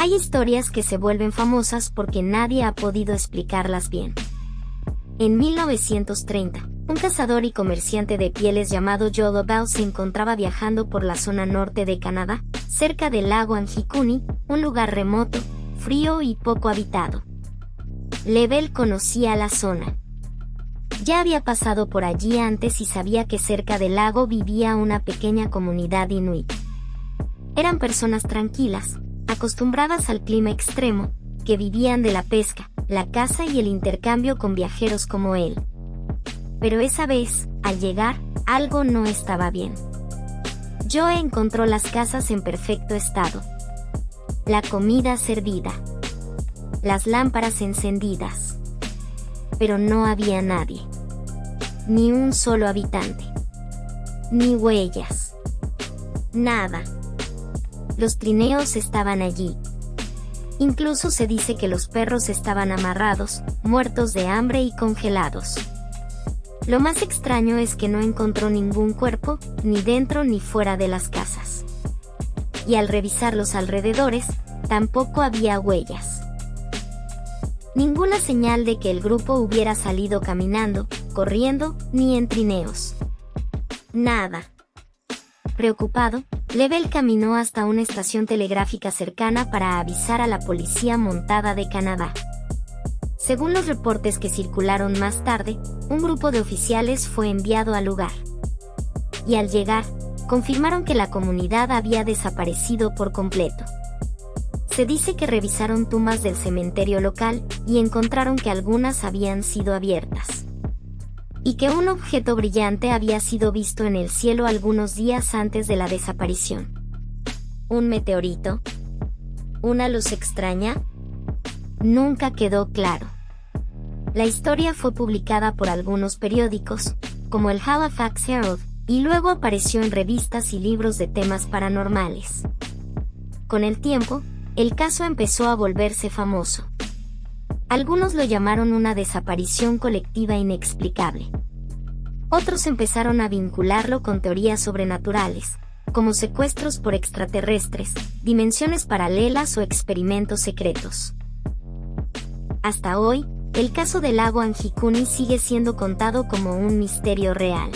Hay historias que se vuelven famosas porque nadie ha podido explicarlas bien. En 1930, un cazador y comerciante de pieles llamado Joe Lovell se encontraba viajando por la zona norte de Canadá, cerca del lago Anjikuni, un lugar remoto, frío y poco habitado. Lovell conocía la zona. Ya había pasado por allí antes y sabía que cerca del lago vivía una pequeña comunidad inuit. Eran personas tranquilas, acostumbradas al clima extremo, que vivían de la pesca, la caza y el intercambio con viajeros como él. Pero esa vez, al llegar, algo no estaba bien. Joe encontró las casas en perfecto estado. La comida servida. Las lámparas encendidas. Pero no había nadie. Ni un solo habitante. Ni huellas. Nada. Los trineos estaban allí. Incluso se dice que los perros estaban amarrados, muertos de hambre y congelados. Lo más extraño es que no encontró ningún cuerpo, ni dentro ni fuera de las casas. Y al revisar los alrededores, tampoco había huellas. Ninguna señal de que el grupo hubiera salido caminando, corriendo, ni en trineos. Nada. Preocupado, Lovell caminó hasta una estación telegráfica cercana para avisar a la Policía Montada de Canadá. Según los reportes que circularon más tarde, un grupo de oficiales fue enviado al lugar. Y al llegar, confirmaron que la comunidad había desaparecido por completo. Se dice que revisaron tumbas del cementerio local y encontraron que algunas habían sido abiertas. Y que un objeto brillante había sido visto en el cielo algunos días antes de la desaparición. ¿Un meteorito? ¿Una luz extraña? Nunca quedó claro. La historia fue publicada por algunos periódicos, como el Halifax Herald, y luego apareció en revistas y libros de temas paranormales. Con el tiempo, el caso empezó a volverse famoso. Algunos lo llamaron una desaparición colectiva inexplicable. Otros empezaron a vincularlo con teorías sobrenaturales, como secuestros por extraterrestres, dimensiones paralelas o experimentos secretos. Hasta hoy, el caso del lago Anjikuni sigue siendo contado como un misterio real.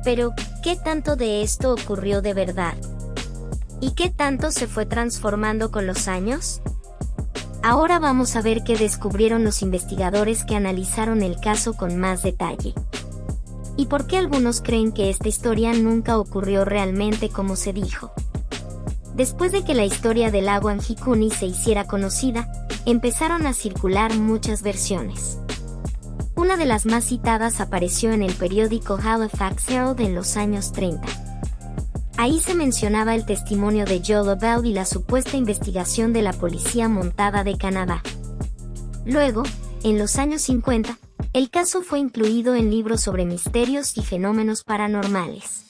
Pero, ¿qué tanto de esto ocurrió de verdad? ¿Y qué tanto se fue transformando con los años? Ahora vamos a ver qué descubrieron los investigadores que analizaron el caso con más detalle. ¿Y por qué algunos creen que esta historia nunca ocurrió realmente como se dijo? Después de que la historia del lago Anjikuni se hiciera conocida, empezaron a circular muchas versiones. Una de las más citadas apareció en el periódico Halifax Herald en los años 30. Ahí se mencionaba el testimonio de Joe Lovell y la supuesta investigación de la Policía Montada de Canadá. Luego, en los años 50, el caso fue incluido en libros sobre misterios y fenómenos paranormales.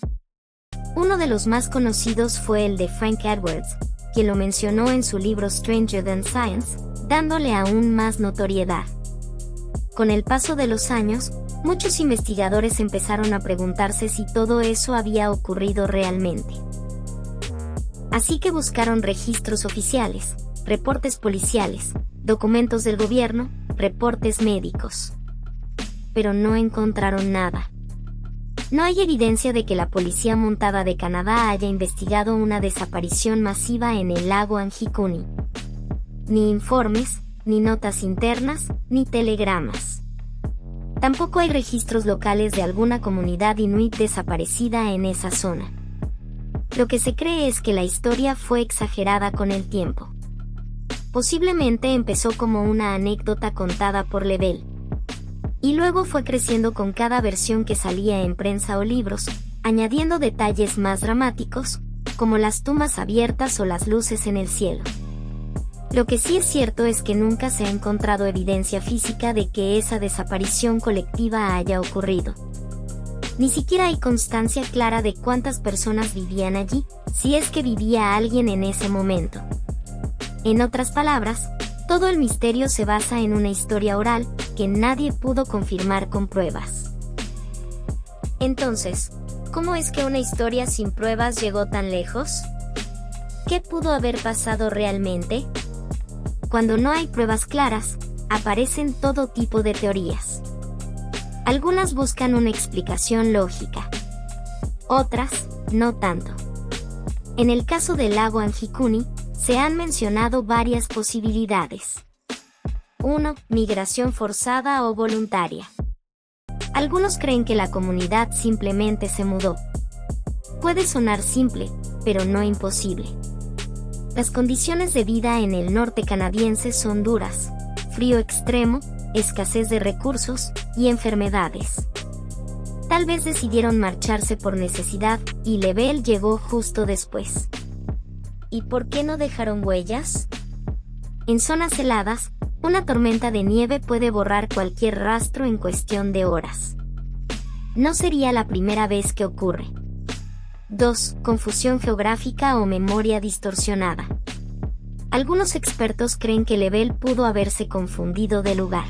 Uno de los más conocidos fue el de Frank Edwards, quien lo mencionó en su libro Stranger Than Science, dándole aún más notoriedad. Con el paso de los años, muchos investigadores empezaron a preguntarse si todo eso había ocurrido realmente. Así que buscaron registros oficiales, reportes policiales, documentos del gobierno, reportes médicos. Pero no encontraron nada. No hay evidencia de que la Policía Montada de Canadá haya investigado una desaparición masiva en el lago Anjikuni. Ni informes, ni notas internas, ni telegramas. Tampoco hay registros locales de alguna comunidad inuit desaparecida en esa zona. Lo que se cree es que la historia fue exagerada con el tiempo. Posiblemente empezó como una anécdota contada por Lovell. Y luego fue creciendo con cada versión que salía en prensa o libros, añadiendo detalles más dramáticos, como las tumbas abiertas o las luces en el cielo. Lo que sí es cierto es que nunca se ha encontrado evidencia física de que esa desaparición colectiva haya ocurrido. Ni siquiera hay constancia clara de cuántas personas vivían allí, si es que vivía alguien en ese momento. En otras palabras, todo el misterio se basa en una historia oral, que nadie pudo confirmar con pruebas. Entonces, ¿cómo es que una historia sin pruebas llegó tan lejos? ¿Qué pudo haber pasado realmente? Cuando no hay pruebas claras, aparecen todo tipo de teorías. Algunas buscan una explicación lógica. Otras, no tanto. En el caso del lago Anjikuni, se han mencionado varias posibilidades. 1. Migración forzada o voluntaria. Algunos creen que la comunidad simplemente se mudó. Puede sonar simple, pero no imposible. Las condiciones de vida en el norte canadiense son duras: frío extremo, escasez de recursos y enfermedades. Tal vez decidieron marcharse por necesidad, y Lebel llegó justo después. ¿Y por qué no dejaron huellas? En zonas heladas, una tormenta de nieve puede borrar cualquier rastro en cuestión de horas. No sería la primera vez que ocurre. 2. Confusión geográfica o memoria distorsionada. Algunos expertos creen que Lebel pudo haberse confundido de lugar.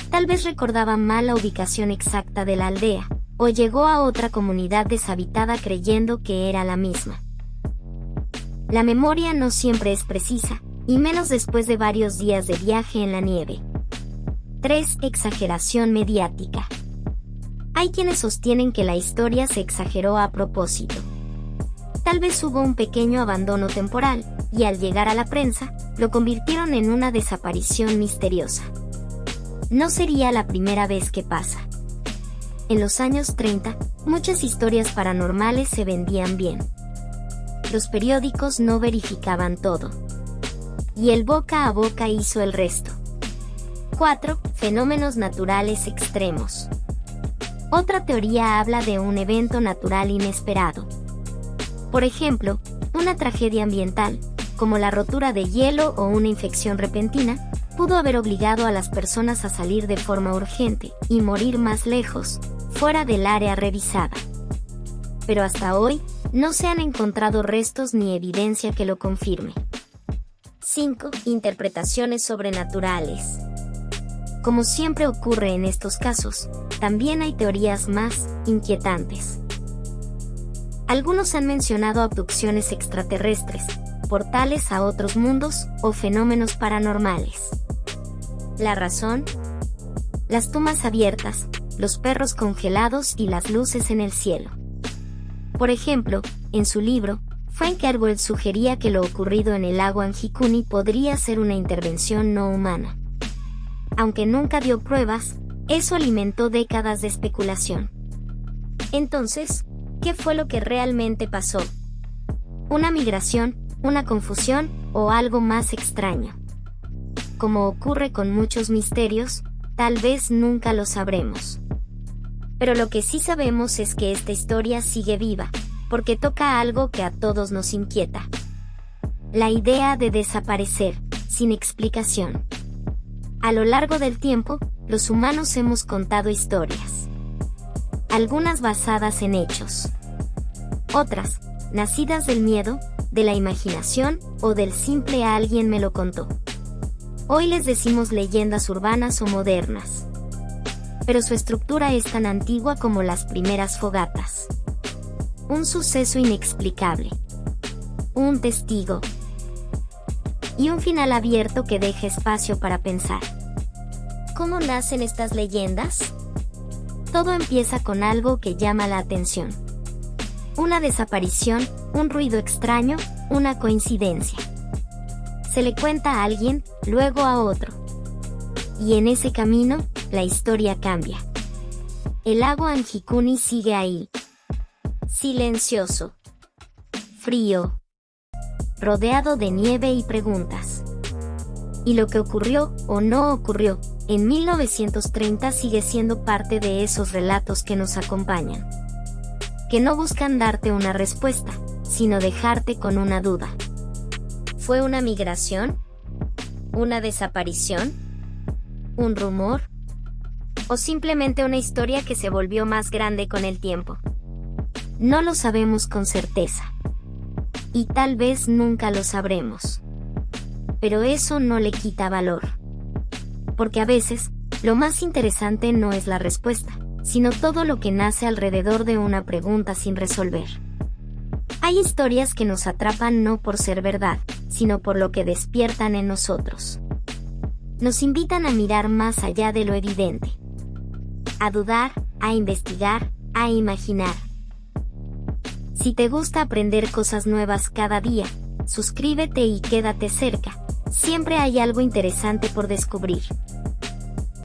Tal vez recordaba mal la ubicación exacta de la aldea, o llegó a otra comunidad deshabitada creyendo que era la misma. La memoria no siempre es precisa, y menos después de varios días de viaje en la nieve. 3. Exageración mediática. Hay quienes sostienen que la historia se exageró a propósito. Tal vez hubo un pequeño abandono temporal, y al llegar a la prensa, lo convirtieron en una desaparición misteriosa. No sería la primera vez que pasa. En los años 30, muchas historias paranormales se vendían bien. Los periódicos no verificaban todo. Y el boca a boca hizo el resto. 4. Fenómenos naturales extremos. Otra teoría habla de un evento natural inesperado. Por ejemplo, una tragedia ambiental, como la rotura de hielo o una infección repentina, pudo haber obligado a las personas a salir de forma urgente y morir más lejos, fuera del área revisada. Pero hasta hoy, no se han encontrado restos ni evidencia que lo confirme. 5. Interpretaciones sobrenaturales. Como siempre ocurre en estos casos, también hay teorías más inquietantes. Algunos han mencionado abducciones extraterrestres, portales a otros mundos o fenómenos paranormales. ¿La razón? Las tumbas abiertas, los perros congelados y las luces en el cielo. Por ejemplo, en su libro, Frank Erwell sugería que lo ocurrido en el lago Anjikuni podría ser una intervención no humana. Aunque nunca dio pruebas, eso alimentó décadas de especulación. Entonces, ¿qué fue lo que realmente pasó? ¿Una migración, una confusión o algo más extraño? Como ocurre con muchos misterios, tal vez nunca lo sabremos. Pero lo que sí sabemos es que esta historia sigue viva, porque toca algo que a todos nos inquieta. La idea de desaparecer, sin explicación. A lo largo del tiempo, los humanos hemos contado historias. Algunas basadas en hechos. Otras, nacidas del miedo, de la imaginación o del simple alguien me lo contó. Hoy les decimos leyendas urbanas o modernas. Pero su estructura es tan antigua como las primeras fogatas. Un suceso inexplicable. Un testigo. Y un final abierto que deja espacio para pensar. ¿Cómo nacen estas leyendas? Todo empieza con algo que llama la atención. Una desaparición, un ruido extraño, una coincidencia. Se le cuenta a alguien, luego a otro. Y en ese camino, la historia cambia. El lago Anjikuni sigue ahí. Silencioso. Frío. Rodeado de nieve y preguntas. Y lo que ocurrió o no ocurrió en 1930 sigue siendo parte de esos relatos que nos acompañan. Que no buscan darte una respuesta, sino dejarte con una duda. ¿Fue una migración? ¿Una desaparición? ¿Un rumor? ¿O simplemente una historia que se volvió más grande con el tiempo? No lo sabemos con certeza. Y tal vez nunca lo sabremos. Pero eso no le quita valor. Porque a veces, lo más interesante no es la respuesta, sino todo lo que nace alrededor de una pregunta sin resolver. Hay historias que nos atrapan no por ser verdad, sino por lo que despiertan en nosotros. Nos invitan a mirar más allá de lo evidente, a dudar, a investigar, a imaginar. Si te gusta aprender cosas nuevas cada día, suscríbete y quédate cerca. Siempre hay algo interesante por descubrir.